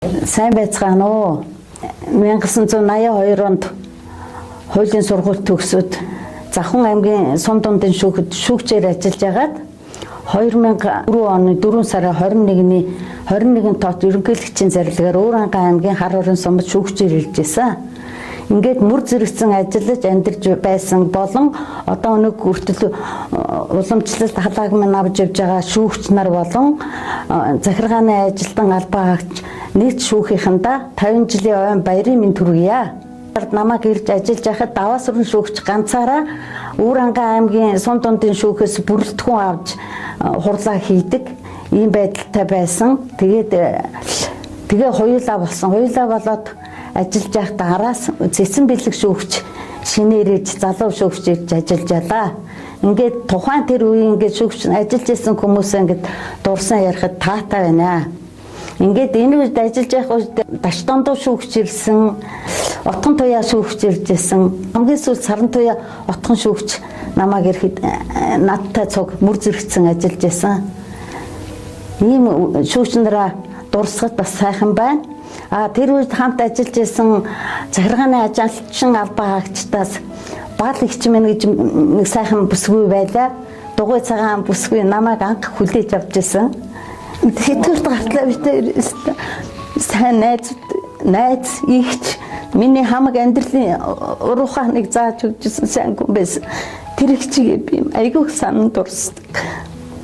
Сайн байцгаана уу. 1982 онд хуулийн сургууль төгсөөд Завхан аймгийн Сум дундын шүүхэд шүүгчээр ажиллаж агаад 2004 оны 4 сарын 21-ний тоот ерөнхийлөгчийн зарилгаар Өвөрхангай аймгийн Хар хорин сумд шүүгчээр ирж байсан. Ингээд мөр зэрэгцэн ажиллаж амьдарч байсан болон одоо өнөг хүртэл уламжлалт халагмын авч явж байгаа шүүгч нар болон захиргааны ажилтан албаа хаагч нийт шүүхийнхэндээ 50 жилийн ойн баярын мэнд хүргье. Намайг ирж ажиллаж байхад даваас өрн шүүгч ганцаараа Өвөрхангай аймгийн Сум дундын шүүхээс бүрэлдэхүүн авч хурлаа хийдэг ийм байдалтай байсан. Тэгээ хоёулаа болсон. Хоёулаа болоод ажиллаж байхдаа араас цэцэн бэлэг шүүгч шинээр ирж залуу шүүгч ирж ажиллаж ялаа. Ингээд тухайн тэр үеийн ингээд шүүгч ажиллаж байсан хүмүүсээ ингээд дурсан ярихад таатай байна. Ингээд энэ үед ажиллаж байх үед Дашдондоо шүүгч ирсэн, Отгон туяа шүүгч иржсэн. Хамгийн сүүлд Саран туяа Отгон шүүгч намайг ирэхэд надтай цуг мөр зэрэгцэн ажиллаж байсан. Ийм шүүгчнэрээ дурсахад бас сайхан байна. Тэр үед хамт ажиллаж байсан захиргааны ажилчин албаа хаагчдаас баал игч мэн гэж нэг сайхан бүсгүй байлаа. Дугуй цагаан бүсгүй намайг анх хүлээж авч байсан. Хэдвэрт гартлаа битээ сайн найз игч миний хамаг амьдралын уруханыг зааж өгсөн сайн хүн байсан. Тэр их чигээ би айгүй сан дурсдаг.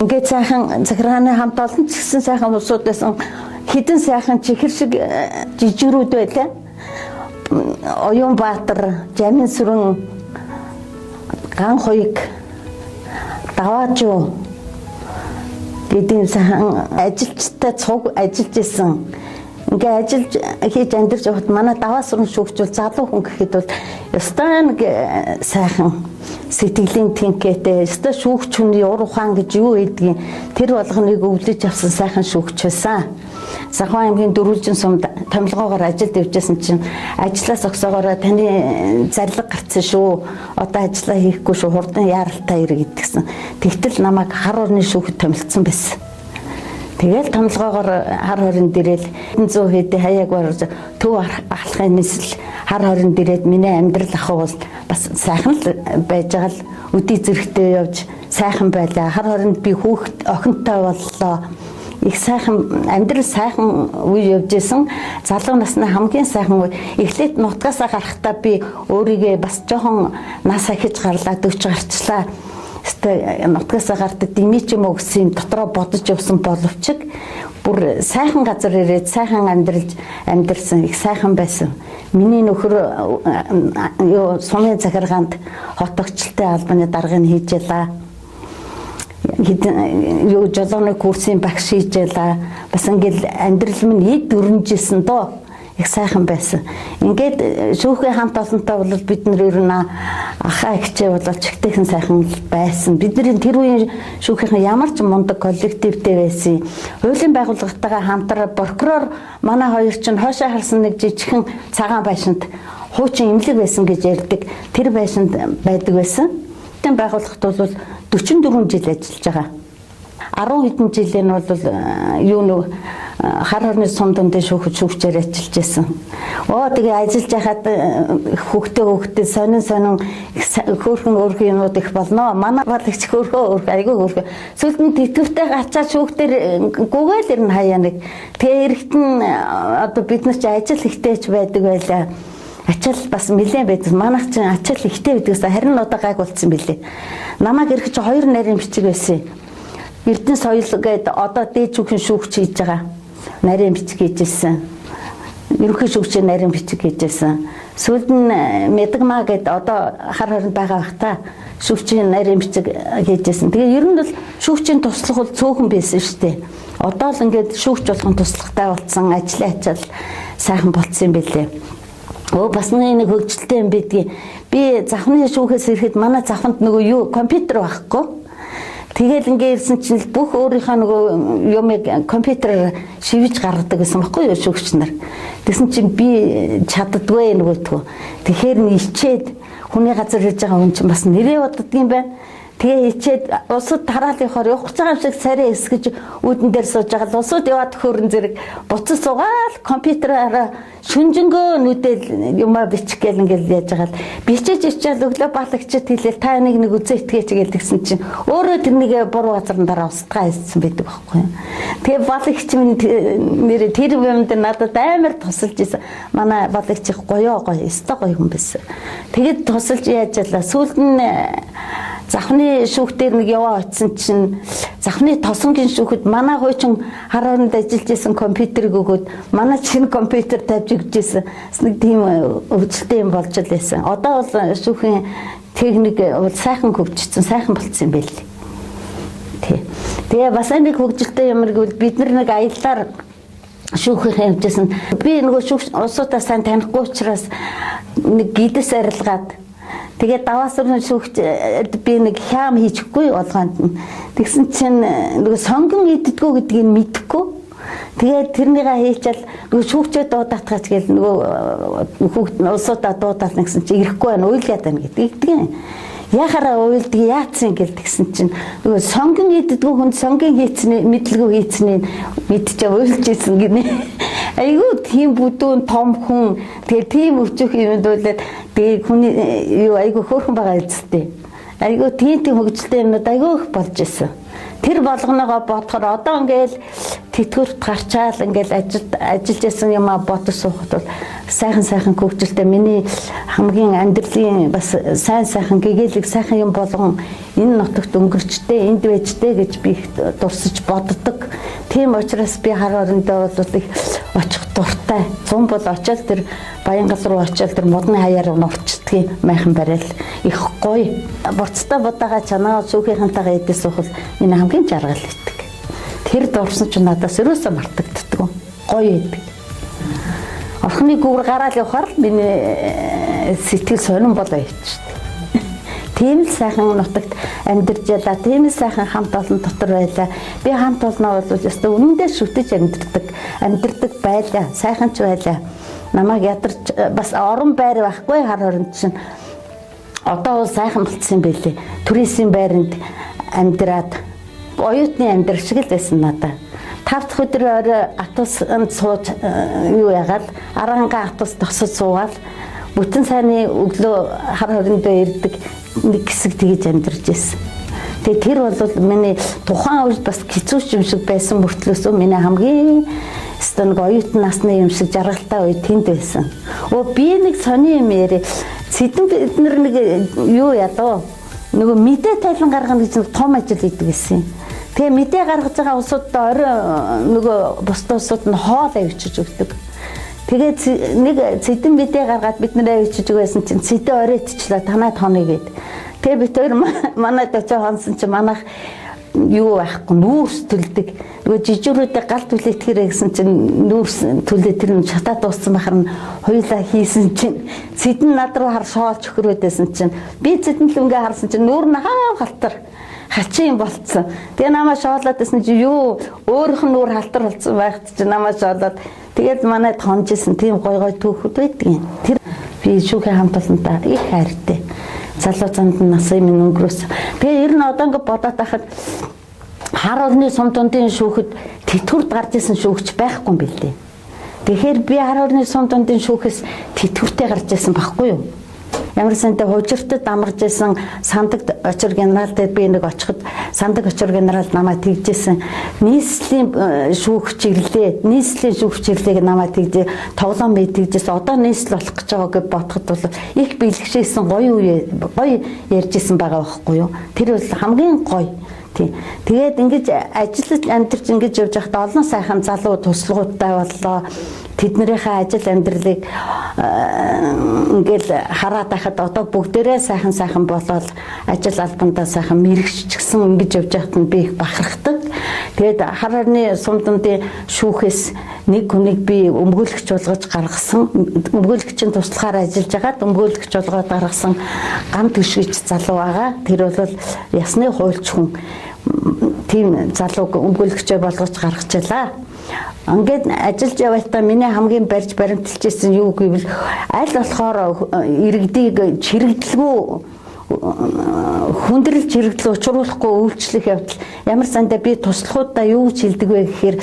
Ингээд сайхан захиргааны хамт олон ч гэсэн сайхан усуд байсан. Хідэн сайхан чихэр шиг жижигрүүд байлаа. Оюнбаатар, Жаминсүрэн, Ган хоёг, Даваажуу гэдэг сайхан ажилчтай цуг ажиллаж исэн. Ингээ ажиллаж хийж амьдарч явахад манай даваас өрн шүүгч залуу хүн гэхэд бол ёстой нэг сайхан сэтгэлийн тэнхээтэй ёстой шүүгч хүний ур ухаан гэж юу гэдгийг тэр болгоныг өвлөж авсан сайхан шүүгч байсан. Завхан аймгийн Дөрвөлжин сумд томилгоогоор ажилд явжсэн чинь ажлаас огсоогоор таны зарлиг гарцсан шүү. Одоо ажиллаа хийхгүй шүү. Хурдан яаралтай ир гэдгсэн. Тэгтэл намайг Хар хорны шүүхэд томилцсон байсан. Тэгэл томилгоогоор Хар хорин дээрэл 100 хэдэ хаяг барж төв ахлахын нисэл Хар хорин дээрээд миний амьдрал ахуй бол бас сайхан л байж байгаа л өдий зэрэгтэй явж сайхан байлаа. Хар хоринд би хүүхэд охинтой боллоо. Их сайхан амьдрал сайхан үе явж исэн. Залуу насны хамгийн сайхан үе. Эхлээд нутгаасаа гарахдаа би өөрийгөө бас жоохон нас ахиж гарлаа 40 гарчлаа. Нутгаасаа гардаг дими ч юм уу гэсэн дотроо бодож явсан боловч бүр сайхан газар ирээд сайхан амьдрсан их сайхан байсан. Миний нөхөр сумын захиргаанд хотогчлолтой албаны даргыг хийж ялаа. Жолооны курсын багш хийж ялаа. Бас ингээл амьдрал минь ид өрнөжсэн доо. Их сайхан байсан. Ингээд шүүхийн хамт олонтой бол бид нар ер нь ахаа ихчээ бол чигтэйхэн сайхан байсан. Бидний тэр үеийн шүүхийн ямар ч мундаг коллективтэй байсан. Хуулийн байгууллагатайгаа хамтран прокурор манай хоёр ч хоошоо харсан нэг жижигхэн цагаан байшинд хуучин имлэг байсан гэж ярьдаг. Тэр байшинд байдаг байсан. Тэр байгууллагт бол 44 жил ажиллаж байгаа. 10 хэдэн жилийн бол Хар хорны Сум дундын шүүгчээр ажиллаж байсан. Тэгээ ажиллаж байхад хүүхдээ сонин хөөрхөн өөрхөн юмуд их болно. Манай багч хөөрхөө айгүй хөөрхөө. Сүүлд нь тэтгэвтэй гачаад шүүгтэр гүгээл ирнэ хаяа нэг. Тэгээ эрэхтэн одоо бид нар ч ажил ихтэйч байдаг байлаа. Ачаал бас нэлээд байдаг. Манайх чинь ачаал ихтэй байдгаас харин одоо гайг болцсон билээ. Намайг ирэх чи 2 нарийн бичиг байсан. Эрдэнэ соёл гээд одоо дээд шүүхийн шүүгч хийж байгаа. Нарийн бичиг хийжсэн. Ерөнхий шүүгчийн нарийн бичиг хийжсэн. Сүүлд нь Мэдгмаа гээд одоо Хар хоринд байгаа бахта шүүгчийн нарийн бичиг хийжсэн. Тэгээ ер нь бол шүүгчийн туслах бол цөөхөн байсан шүү дээ. Одоо л ингээд шүүгч болгон туслахтай болцсон, ажлын ачаал сайхан болцсон юм билээ. Бас нэг хөгжилтэй юм бидгийг. Би завхны шүүхээс ирэхэд манай завханд нөгөө компьютер байхгүй. Тэгэл ингээд ирсэн чинь бүх өөрийнхөө нөгөө юмыг компьютераар шивж гаргадаг гэсэн баггүй юу шүүгч нар. Тэгсэн чинь би чаддгүй нөгөөтгөө. Тэгэхээр ичээд хүний газар хийж байгаа хүн чинь бас нэрээ боддог юм байна. Тэгээ хичээд усууд тараалынхоор явах гэж байгаа юм шиг царай эсгэж үүдэн дээр сууж байгаа. Усууд яваад хөөрн зэрэг буцаж суугаал компьютераараа шүнжэнгөө нүдэл юмаа бичих гээл ингээл яаж байгаа л бичиж ичээл өглөө балагчид хэлээл та нэг үзээ итгээч гээл тэгсэн чинь өөрөө тэрнийг буруу газар дараа устгаа хэлсэн байдаг байхгүй юу. Тэгээ балагч минь нэр тэр юмд надад амар тусалж исэн. Манай балагч их гоё өстой гоё хүн байсан. Тэгээд тусалж яажлаа сүүлд нь Завхны шүүхтэр нэг яваа очисон чинь завхны тосонгийн шүүхэд манай хуучин хар хооронд ажиллаж исэн компьютерыг өгөөд манай чинь компьютер тавьж өгчээсэн. Нэг тийм өвчлөлтэй юм болж л байсан. Одоо бол шүүхийн техник бол сайхан хөгжсөн, сайхан болцсон юм байл. Тэгээ бас нэг хөгжилтэй юм гэвэл бид нэг аяллаар шүүхийнхээ явжсэн. Би нөгөө шүүх улсуудаа сайн танихгүй учраас нэг гидээс арилгаад тэгээд даваасрын шүүгт би нэг хям хийчихгүй болгоонд тэгсэн чинь нөгөө сонгон иддэггүй гэдгийг мэдэхгүй тэгээд тэрнийгээ хийчихэл нөгөө шүүгчээ дуудаатгаач гээл нөгөө хүүхд улсуудаа дуудаат гэсэн чинь ирэхгүй байна уйлгаад байна гэдэг. Яхаараа уйлдаг яатсан гэл тэгсэн чинь нөгөө сонгон иддэггүй хүн сонгийн хийцний мэдлгүй хийцний мэдчихээ уйлж ийсэн гинэ. Айгуу тийм бүдүүн том хүн тэгээ тийм өвчөх юмд үйлээд тэгээ хүний юу айгуу хөөрхөн байгаа эцтэй. Айгуу тийм хөгжилтэй юмнууд айгуу их болж исэн. Тэр болгоноогоо бодохоор одоо ингээл тэтгэврт гарчаал ингээл ажиллаж исэн юм а бодож суухад бол сайхан хөгжилтэй миний хамгийн амьдралын бас сайхан гэгээлэг сайхан юм болгон энэ нутагт өнгөрчтэй энд байжтэй гэж би дурсаж боддог. Тийм учраас би хар орондоо бол их очих дуртай. Зун бол очиод тэр Баянгал руу очиод тэр модны хаяар нурчдгийг майхан барайл их гоё. Буцтай будаага чанаа шүүхийнхантайгаа эдээс сухал энэ хамгийн жаргал идэг. Тэр дурсан ч надаас өрөөсөө мартагддаг. Гоё идэг. Орхны гүүр гараал явахаар миний сэтгэл сонирн болоо ичдэг. Тийм л сайхан нутагт амьдарч ялаа, тийм л сайхан хамт олон дотор байлаа. Би хамт олноо бол өстой үнэндээ шүтэж амьдардаг байлаа, сайхан ч байлаа. Намайг ядарч бас орон байр байхгүй хар хоронд чинь. Одоо бол сайхан болцсон юм байлээ. Туризмын байранд амьдраад оюутны амьдрал шиг л байсан надаа. 5 дахь өдөр орой атусанд сууж юу яагаад аранга атус тосож суугаад бүтэн сайнны өглөө хар хорондоо ирдэг нэг хэсэг тэгж амьдарч ирсэн. Тэгээ тэр бол миний тухайн үед бас хэцүү юм шиг байсан мөртлөөсөө миний хамгийн стонг оюутан насны юм шиг жаргалтай үед тэнд байсан. Би нэг сони юм яри цэдэн бид нэг юу ядуу нөгөө мэдээ тайлан гаргана гэж нэг том ажил хийдэг гэсэн. Тэгээ мэдээ гаргаж байгаа улсуудаа орой нөгөө бусад улсууд нь хоол авчиж өгдөг. Тэгээд нэг цэдэн мэдээ гаргаад бид нэрээ авчиж өгсөн чинь цэдэн оройтчлаа танай тооны гээд. Тэгээ бид хоёр манайд очиж хонсон чинь манайх юу байхгүй нүүрс төлдөг. Нөгөө жижигрүүдээ гал түлээтгэрэ гэсэн чинь нүүрс төлөө тэр нь шатаад дууссан бахар нь хоёулаа хийсэн чинь цэдэн над руу хар шоолж өгрөөдсэн чинь би цэдэн л ингээ харсан чинь нүүр нь хаа халтар хачин болцсон. Тэгээ намаа шоолоод гэсэн чи юу өөрөх нь нүүр халтар болцсон байхад чи намаа шоолоод тэгээд манайд хонжсэн тийм гой түүхүүд байдгийн. Тэр би шүүхийн хамт олонтой их хайртай. Залуу занд насны минь өнгөрөөс. Тэгээ ер нь одоо ингээ бодоод байхад хар орны сум дундын шүүхэд тэтгэврт гарч исэн шүүгч байхгүй юм билээ. Тэгэхээр би хар орны сум дундын шүүхээс тэтгэвртээ гарч исэн байхгүй юу? Ямар сэнтэй хужиртад амарч исэн сандаг очир генералтай би нэг очиход сандаг очир генерал намайг тэгжсэн нийслэлийн шүүгч ирлээ намайг тэгжээ тоглоом мэдгэжсэн одоо нийслэл болох гэж байгаа гэж бодоход бол их бэлгшээсэн гоё ярьжсэн байгаа байхгүй юу тэр бол хамгийн гоё. Тэгээд ингэж ажиллаж амьдарч ингэж явж байхдаа олон сайхан залуу туслахуудтай боллоо. Тэднэрийнхээ ажил амьдралыг ингээл хараад байхад одоо бүгдээрээ сайхан болоод ажил албандаа сайхан мэрэгччихсэн ингэж явж байхад нь би их бахархдаг. Тэгээд хар орны сум дундын шүүхээс нэг хүнийг би өмгөөлөгч болгож гаргасан. Өмгөөлөгчийн туслахаар ажиллаж байгаад өмгөөлөгч болгоод гаргасан гам төшгөж залуу байгаа. Тэр бол ясны хуульч хүн. Тийм залууг өмгөөлөгчөө болгож гаргачаалаа. Ингээд ажиллаж явахдаа миний хамгийн барьж баримталж ирсэн юу гэвэл аль болохоор иргэдийг чирэгдэлгүй хүндрэлж хэрэглээ учруулахгүй үйлчлэх явдал ямар сандаа би туслахуудаа юу гэж хэлдэг вэ гэхээр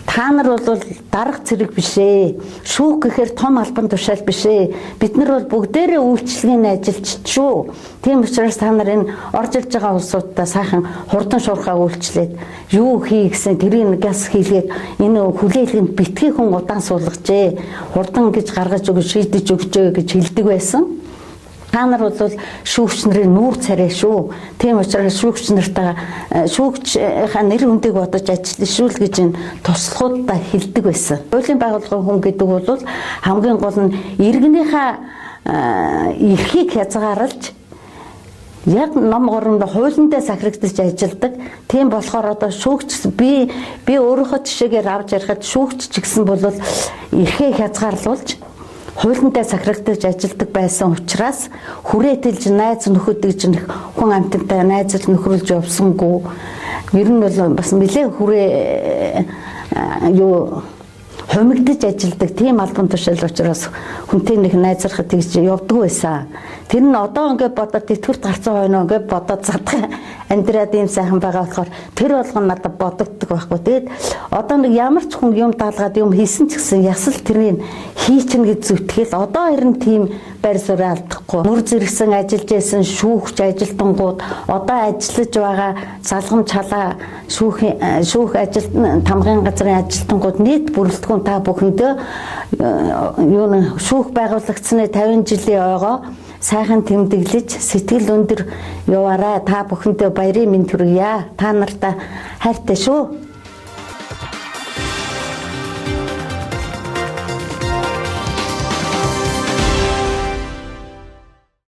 та нар бол дарга цэрэг биш ээ. Шүүх гэхээр том албан тушаал биш ээ. Бид нар бол бүгдээрээ үйлчлэгийн ажилчид шүү. Тийм учраас та нар энэ орж ирж байгаа улсуудаа сайхан хурдан шуурхаа үйлчлээд юу хий гэсэн тэрийг газ хийлгээд энэ хүлээлгэнд битгий хүн удаан суулгажээ. Хурдан гэж гаргаж өгч шийдэж өгчөө гэж хэлдэг байсан. Та нар бол шүүгч нарын нүүр царай шүү. Тийм учраас шүүгч нартаа шүүгчийнхаа нэр хүндийг бодож ажиллана шүү л гэж энэ туслахуудаа хэлдэг байсан. Хуулийн байгууллагын хүн гэдэг бол хамгийн гол нь иргэнийхээ эрхийг хязгаарлаж яг ном гурамд хуулиндаа сахирагдаж ажилладаг. Тийм болохоор одоо шүүгч би өөрийнхөө жишээгээр авч ярихад шүүгч ч гэсэн бол эрхээ хязгаарлуулж хуулиндаа сахирагдаж ажилладаг байсан учраас хүрээлж найз нөхөд гэж хүн амттай найзал нөхрөлж явсангүй. Ер нь бол бас нэлээд хүрээ хумигдаж ажилладаг тийм албан тушаал учраас хүнтэй нэг найзрахад тэгж явдгүй байсан. Тэр нь одоо ингээд бодоод тэтгэврт гарцсан хойно ингээд бодоод задах амьдраад ийм сайхан байгаа болохоор тэр болгоно надад бодогддог байхгүй. Тэгээд одоо нэг ямар ч хүн юм даалгаад юм хийсэн ч гэсэн ясал тэрийг хийчихнэ гэж зүтгэл одоо харин тийм байр суурь алдахгүй. Мөр зэрэгсэн ажиллаж байсан шүүгч ажилтнууд одоо ажиллаж байгаа залгам чалаа шүүх ажилтан тамгын газрын ажилтнууд нийт бүрэлдэхүүн та бүхэндээ юу шүүх байгуулагдсны 50 жилийн ойгоо сайхан тэмдэглэж сэтгэл өндөр яваарай. Та бүхэндээ баярын мэнд хүргье. Та нартай хайртай шүү.